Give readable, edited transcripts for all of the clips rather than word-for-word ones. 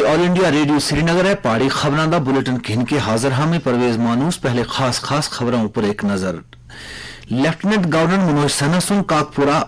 All India radio Srinagar है पहाड़ी खबरां दा बुलेटिन खिन के हाजिर हामी परवेज मानूस। पहले खास खबरों पर एक नजर। लेफ्टिनेंट गवर्नर मनोज सिन्हा सुन काकपुरा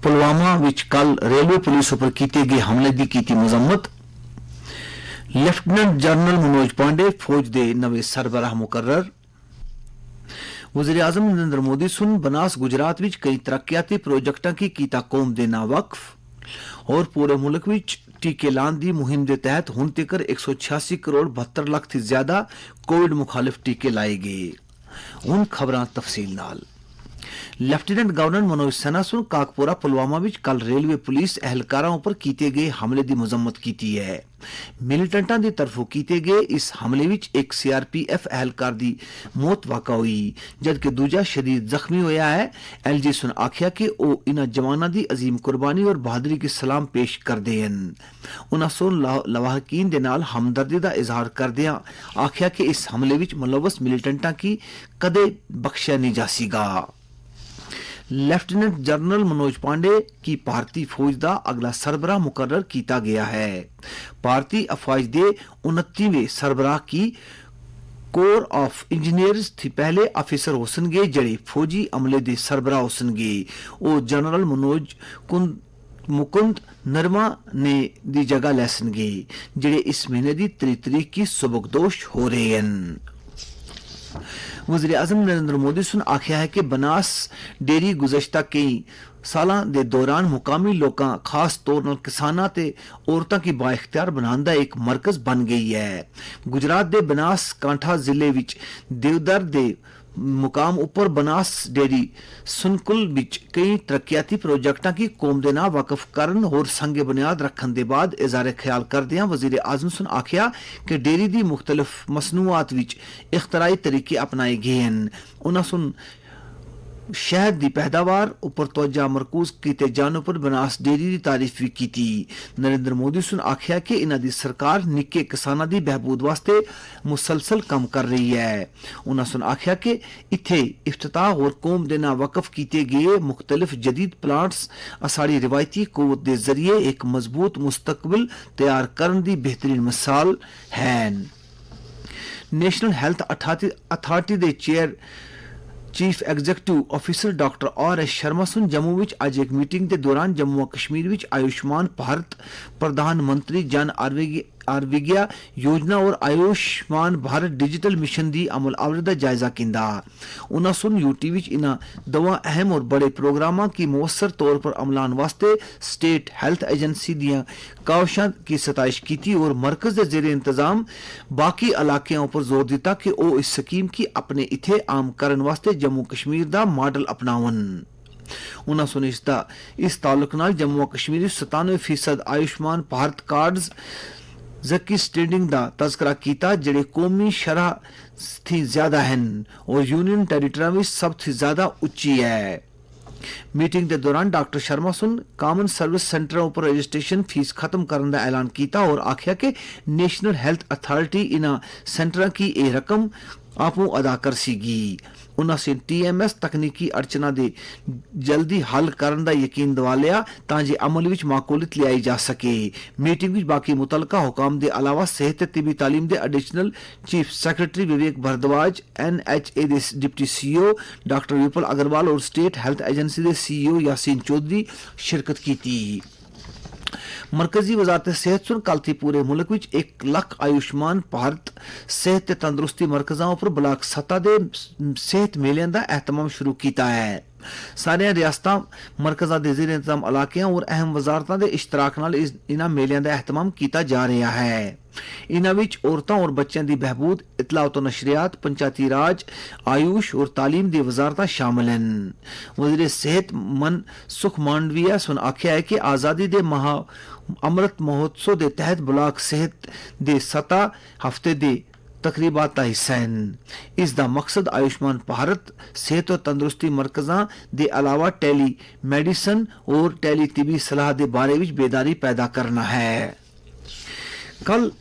पुलवामा विच कल रेलवे पुलिस पर किए गए हमले की कीती मजम्मत। लेफ्टिनेंट जनरल मनोज पांडे फौज दे नवे सरबराह मुकर्रर। वज़ीर आज़म नरेंद्र मोदी सुन बनास गुजरात विच कई तरक्याती प्रोजेक्टां की कीता कौम दे ना वक्फ। और पूरे मुल्क विच टीके लान दी मुहिम के तहत हुण तकर 186 करोड़ 72 लाख थी ज्यादा कोविड मुखालिफ टीके लाए गए। उन खबरां तफसील नाल। लेफ्टिनेंट गवर्नर मनोज सिन्हा सुन काकपुरा पुलवामा विच कल रेलवे पुलिस एहलकारां उपर कीते गए हमले की मजम्मत की है। मिलिटेंटां दी तरफों कीते गए इस हमले विच एक सीआरपीएफ एहलकार दी मौत वाक़ा हुई जबकि दूजा शदीद जख्मी होया है। एलजी सुन आख्या कि ओ इन्हां जवानां दी अजीम कुर्बानी और बहादुरी की सलाम पेश करदे हन। उन्हां सुन लवाहकीन दे नाल हमदर्दी दा इजहार करदियां आख्या कि इस हमले विच मुलव्वस मिलिटेंटां की कदे बख्शिया नहीं जासीगा। लेफ्टिनेंट जनरल मनोज पांडे की भारतीय फौज का अगला सरबराह मुकर्रर किया गया है। भारतीय अफवाज दे 29वें सरबराह की कोर ऑफ इंजीनियर्स थी पहले ऑफिसर होसनगे जड़े फौजी अमले दे सरबराह होसनगे। ओ जनरल मनोज मुकुंद नरमा ने दी जगह लैसनगे जड़े इस महीने की 3 तारीख की सुबकदोश हो रहे हैं। वज़ीर आज़म नरेंद्र मोदी सुन आख्या है कि बनास डेयरी गुज़श्ता कई सालां दे दौरान मुकामी लोकां खास तौर नाल किसानां ते औरतां की बाइख्तियार बनाने दा एक मरकज बन गई है। गुजरात दे बनास कांठा जिले विच देवदर दे मुकाम उपर बनास डेयरी सुनकुल विच कई तरक्याती प्रोजेक्टां की कौम दे ना वाकफ करन और संगे बुनियाद रखन दे बाद इज़हारे ख्याल करदियां वज़ीर आज़म सुन आख्या कि डेयरी दी मुख्तलिफ मसनूआत विच इख्तराई तरीके अपनाए गए हैं। उन्हां सुन शहद की पैदावार उपर तवज्जो मरकूज किए जाने पर बनास डेयरी की तारीफ भी की। नरेंद्र मोदी सुन आख्या कि इन्हां दी सरकार निक्के किसानां दी बहबूद वास्ते मुसलसल काम कर रही है। उन्हां सुन आख्या कि इत्थे इफ्तिताह और कौम दे ना वकफ किए गए मुख्तलिफ जदीद प्लांट्स असाड़ी रिवायती कुव्वत दे जरिए एक मजबूत मुस्तकबिल तैयार करने की बेहतरीन मिसाल है। नेशनल हेल्थ अथॉरिटी दे chair chief executive officer doctor R S. Sharma सुन जम्मू विच आज एक मीटिंग के दौरान जम्मू कश्मीर विच आयुष्मान भारत प्रधानमंत्री जन आरोग्य योजना और आयुष्मान भारत डिजिटल मिशन दी अमल आवरी दा जायजा किंदा। उन्हां सुन यूटी विच इन्हां दवा अहम और बड़े प्रोग्रामां की मौसर तौर पर अमलान वास्ते स्टेट हेल्थ एजेंसी दियां कावशां की सताइश की और मरकज के जेर इंतजाम बाकी इलाकों पर जोर दिता कि ओ इस स्कीम की अपने इथे आम करन वास्ते जम्मू कश्मीर दा मॉडल अपनावन। उन्हां सुनिश्चित इस ताल्लुक नाल जम्मू कश्मीर 97% आयुष्मान भारत कार्ड्स जकी स्टैंडिंग दा तस्करा किया जड़े कौमी शरह थी ज्यादा हैं और यूनियन टेरिटरी में सब थी ज्यादा उच्ची है। मीटिंग के दौरान डॉक्टर शर्मा सुन कॉमन सर्विस सेंटरों पर रजिस्ट्रेशन फीस खत्म करने का ऐलान किया और आख्या कि नेशनल हेल्थ अथॉरिटी इन्हां सेंटरों की यह रकम आपू अदा कर सीगी। उन्होंने टीएमएस तकनीकी अड़चना दे जल्दी हल करने का यकीन दिवा लिया ताकि अमल विच माकूलियत लियाई जा सके। मीटिंग विच बाकी मुतलका हुकाम के अलावा सेहत तिबी तालीम के एडिशनल चीफ सेक्रेटरी विवेक भारद्वाज, NHA के डिप्टी CEO डॉक्टर विपुल अग्रवाल और स्टेट हेल्थ एजेंसी के CEO यासीन चौधरी शिरकत की। मरकजी वजारत सेहत सुन कल थी पूरे मुल्क विच 1 लाख आयुष्मान भारत सेहत ते तंदुरुस्ती मरकज़ों पर ब्लाक सतह दे सेहत मेलियां दा एहतमाम शुरू किया है। सारिया रियासतां मरकज़ां दे ज़ेर इंतजाम इलाकियां और अहम वजारतां दे इश्तराक नाल इन्हां मेलियां दा एहतमाम किया जा रहा है। इन्हां विच औरतों और बच्चों की बहबूद, इतलात और नशरियात, पंचायती राज, आयुष और तालीम दी वजारतां शामिल हैं। वज़ीर सेहत मन सुख मांडविया सुन आख्या है कि आज़ादी दे अमृत महोत्सव के तहत ब्लाक सेहत दे सतह हफ्ते दे तकरीबात का हिस्सा है। इसका मकसद आयुष्मान भारत सेहत और तंदुरुस्ती मरकज़ां के अलावा टेली मेडिसन और टेली तिबी सलाह के बारे में बेदारी पैदा करना है। कल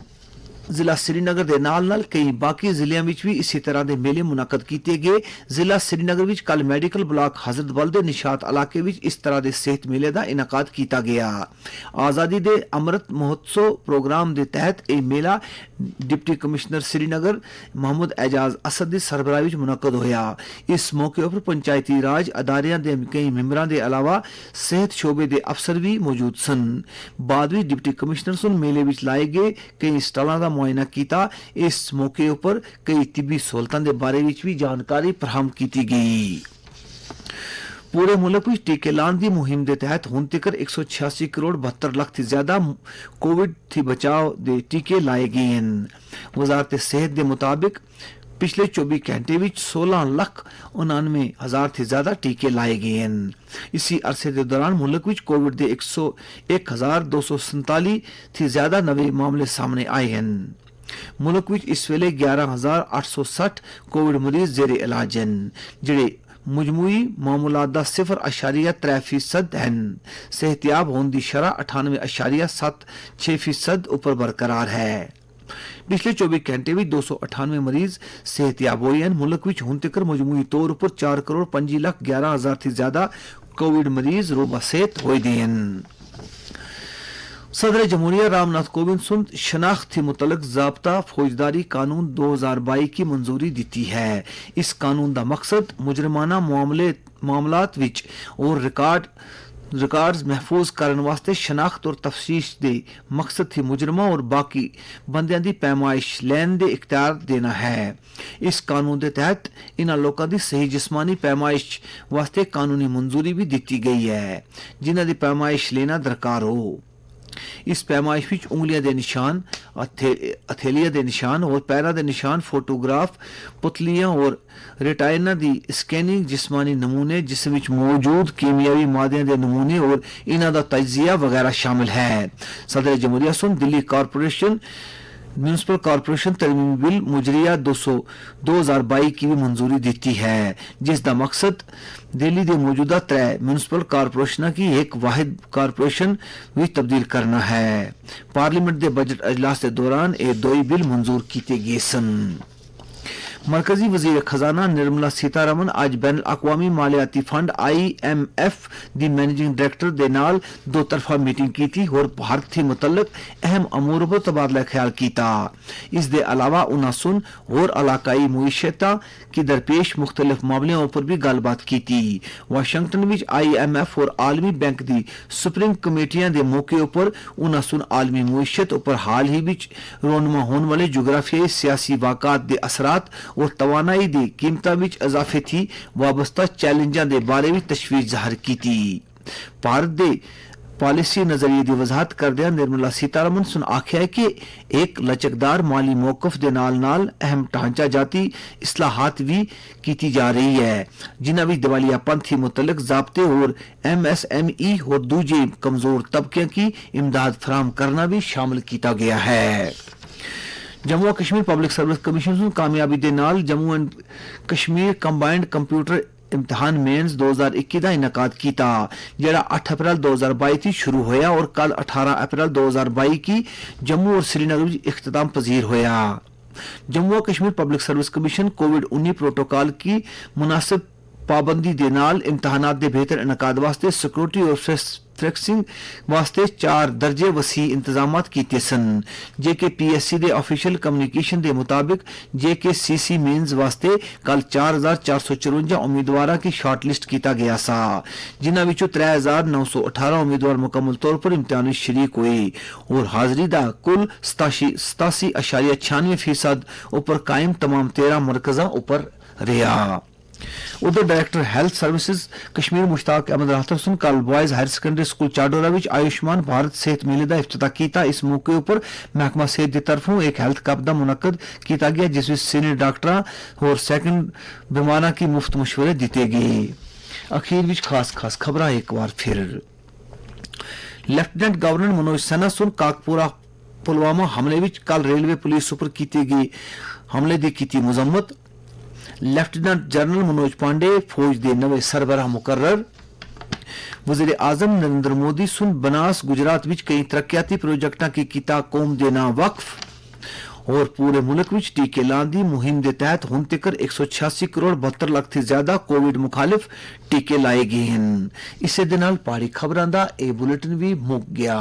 ਜ਼ਿਲ੍ਹਾ ਸ੍ਰੀਨਗਰ ਦੇ ਨਾਲ-ਨਾਲ ਕਈ ਬਾਕੀ ਜ਼ਿਲ੍ਹਿਆਂ ਵਿੱਚ ਵੀ ਇਸੇ ਤਰ੍ਹਾਂ ਦੇ ਮੇਲੇ ਮੁਨੱਕਦ ਕੀਤੇ ਗਏ। ਜ਼ਿਲ੍ਹਾ ਸ੍ਰੀਨਗਰ ਵਿੱਚ ਕੱਲ ਮੈਡੀਕਲ ਬਲਾਕ ਹਜ਼ਰਤਬਲ ਦੇ ਨਿਸ਼ਾਤ ਇਲਾਕੇ ਵਿੱਚ ਇਸ ਤਰ੍ਹਾਂ ਦੇ ਸਿਹਤ ਮੇਲੇ ਦਾ ਇਨਕਾਦ ਕੀਤਾ ਗਿਆ। ਆਜ਼ਾਦੀ ਦੇ ਅੰਮ੍ਰਿਤ ਮਹੋਤਸਵ ਪ੍ਰੋਗਰਾਮ ਦੇ ਤਹਿਤ ਇਹ ਮੇਲਾ ਡਿਪਟੀ ਕਮਿਸ਼ਨਰ ਸ੍ਰੀਨਗਰ ਮੁਹੰਮਦ ਐਜਾਜ਼ ਅਸਦ ਦੀ ਸਰਬਰਾਹੀ ਵਿੱਚ ਮੁਨੱਕਦ ਹੋਇਆ। ਇਸ ਮੌਕੇ ਉੱਪਰ ਪੰਚਾਇਤੀ ਰਾਜ ਅਦਾਰਿਆਂ ਦੇ ਕਈ ਮੈਂਬਰਾਂ ਦੇ ਇਲਾਵਾ ਸਿਹਤ ਸ਼ੋਬੇ ਦੇ ਅਫਸਰ ਵੀ ਮੌਜੂਦ ਸਨ। ਬਾਅਦ ਵਿੱਚ ਡਿਪਟੀ ਕਮਿਸ਼ਨਰ ਸੁਨ ਮੇਲੇ ਵਿੱਚ ਲਾਏ ਗਏ ਕਈ ਸਟਾਲਾਂ ਦਾ ਮੁਆਇਨਾ ਕੀਤਾ। ਇਸ ਮੌਕੇ ਉੱਪਰ ਕਈ ਤਿੱਬੀ ਸਹੂਲਤਾਂ ਦੇ ਬਾਰੇ ਵਿੱਚ ਵੀ ਜਾਣਕਾਰੀ ਫਰਾਹਮ ਕੀਤੀ ਗਈ। पूरे मुल्क में टीके लाने की मुहिम के तहत हुण तक 186 करोड़ 72 लाख से ज्यादा कोविड थी बचाव के टीके लाए गए हैं। वजारत सेहत के मुताबिक पिछले 24 घंटे में 16,99,000 से ज्यादा टीके लाए गए हैं। इसी अरसे के दौरान मुल्क में कोविड के 101,247 से ज्यादा नवे मामले सामने आए हैं। मुल्क में इस वेले 11,860 कोविड मरीज जेरे इलाज हैं, जिहड़े मजमूई मामूलात का 0.3% हैं। सेहतियाब होने की शरह 98.76% ऊपर बरकरार है। पिछले 24 घंटे में 298 मरीज सेहतियाब हुए हैं। मुल्क में हुण तक मजमूई तौर पर 4,25,11,000 से ज्यादा कोविड मरीज रोबा सेहत होए दे हैं। सदर जमहूरिया रामनाथ कोविंद सुन शनाख्त से मुतलक ज़ाब्ता फौजदारी कानून 2022 की मंजूरी दी है। इस कानून का मकसद मुजरमाना मामलात विच और रिकॉर्ड्स महफूज करने वास्ते शनाख्त और तफ्तीश के मकसद थी मुजरमा और बाकी बंदियां दी पैमाइश लैन दे इख्तियार देना है। इस कानून के तहत इन्हां लोकां दी सही जिस्मानी पैमाइश वास्ते कानूनी मंजूरी भी दी गई है, जिन्हां दी पैमाइश लेना दरकार हो। इस पैमाइश विच उंगलियां दे निशान, हथेलियां दे निशान और पैरां दे निशान, फोटोग्राफ, पुतलियां और रेटाइना दी स्कैनिंग, जिस्मानी नमूने जिसम विच मौजूद कीमियावी मादियां दे नमूने और इन्हां दा तजिया वगैरह शामिल है। सदर जमहूरिया सुन दिल्ली कॉरपोरेशन म्यूनिसिपल कॉरपोरेशन तरमीमी बिल मुजरिया 2022 की भी मंजूरी दी है, जिसका मकसद दिल्ली के मौजूदा 3 म्यूनिसिपल कॉरपोरेशन की एक वाहिद कॉरपोरेशन भी तब्दील करना है। पार्लियामेंट के बजट अजलास के दौरान ये दो बिल मंजूर किए गए सन। मरकजी वजीर खजाना निर्मला सीतारमन आज बैन अक़वामी मालियाती फंड IMF दी मैनेजिंग डायरेक्टर दे नाल दो तरफा मीटिंग की थी और भारत से मुतल्लक अहम अमूर पर तबादला ख्याल किया। इस दे अलावा उन्हें सुन और इलाकाई मुईशता की दरपेश मुख्तलिफ मामलों पर भी गलबात की थी। वाशिंगटन में IMF और आलमी बैंक की सुप्रीम कमेटियां के मौके पर उन्हें सुन आलमी मुईशत पर हाल ही रोनमा होने वाले जोग्राफियाई सियासी वाक़ात के असरात और तवानाई दी कीमतां विच इजाफे थी वाबस्ता चैलेंजां दे बारे भी तशवीश जाहिर की थी। भारत दे पॉलिसी नजरिए की वजाहत करदे निर्मला सीतारमन सुन आख्या है कि एक लचकदार माली मौकफ दे नाल अहम ढांचा जाती इस्लाहात भी की जा रही है, जिन्हां विच दिवालियापन थी मुतल्लक ज़ाब्ते और MSME और दूजे कमजोर तबके की इमदाद फराहम करना भी शामिल किया गया है। Jammu Kashmir public service commission कामयाबी दे नाल Jammu and Kashmir combined computer इम्तिहान मेन्स 2021 का इनकाद किया, जरा 8 अप्रैल 2022 से शुरू होया और कल 18 अप्रैल 2022 की जम्मू और श्रीनगर में इख्तिताम पजीर होया। Jammu Kashmir public service commission कोविड-19 प्रोटोकॉल की मुनासिब पाबंदी दे नाल इम्तिहानात दे बेहतर इनकाद वास्ते सिक्योरिटी और फ्लेक्सिंग वास्ते 4 दर्जे वसी इंतजाम किए सन। JKPSC दे ऑफिशियल कम्युनिकेशन के मुताबिक JKCC मेन्स वास्ते कल 4,454 उम्मीदवार की शॉर्टलिस्ट किया गया सा, जिन्हां विचों 3,918 उम्मीदवार मुकम्मल तौर पर इम्तिहान शरीक हुए और हाजिरी का कुल 87.96% ऊपर कायम तमाम 13 मरकज़ों ऊपर रहा। उधर director health services Kashmir Mushtaq Ahmad Rather सुन कल boys higher secondary school Chadoora विच आयुष्मान भारत सेहत मेले का इफ्तिताह किया। इस मौके पर महकमा सेहत की तरफों एक हेल्थ कैंप का मुनक्कद किया गया, जिस विच सीनियर डॉक्टर और सेकंड बीमारा की मुफ्त मशवरे दिते गए। अखीर विच खास खबरां एक बार फिर। लेफ्टिनेंट गवर्नर मनोज सिन्हा सुन काकपुरा पुलवामा हमले विच कल रेलवे पुलिस पर किए गए हमले की की मजम्मत। लेफ्टिनेंट जनरल मनोज पांडे फौज के नवे सरबराह मुकर्रर। वजीर आजम नरेंद्र मोदी सुन बनास गुजरात विच कई तरक्याती प्रोजेक्टां की किता कौम देना वक्फ और पूरे मुल्क विच टीके लाने दी मुहिम दे तहत हुण तकर 186 करोड़ 72 लाख थी ज्यादा कोविड मुखालिफ टीके लाए गए हैं। इसे दे नाल पारी खबरां दा ए बुलेटिन भी मुक गया।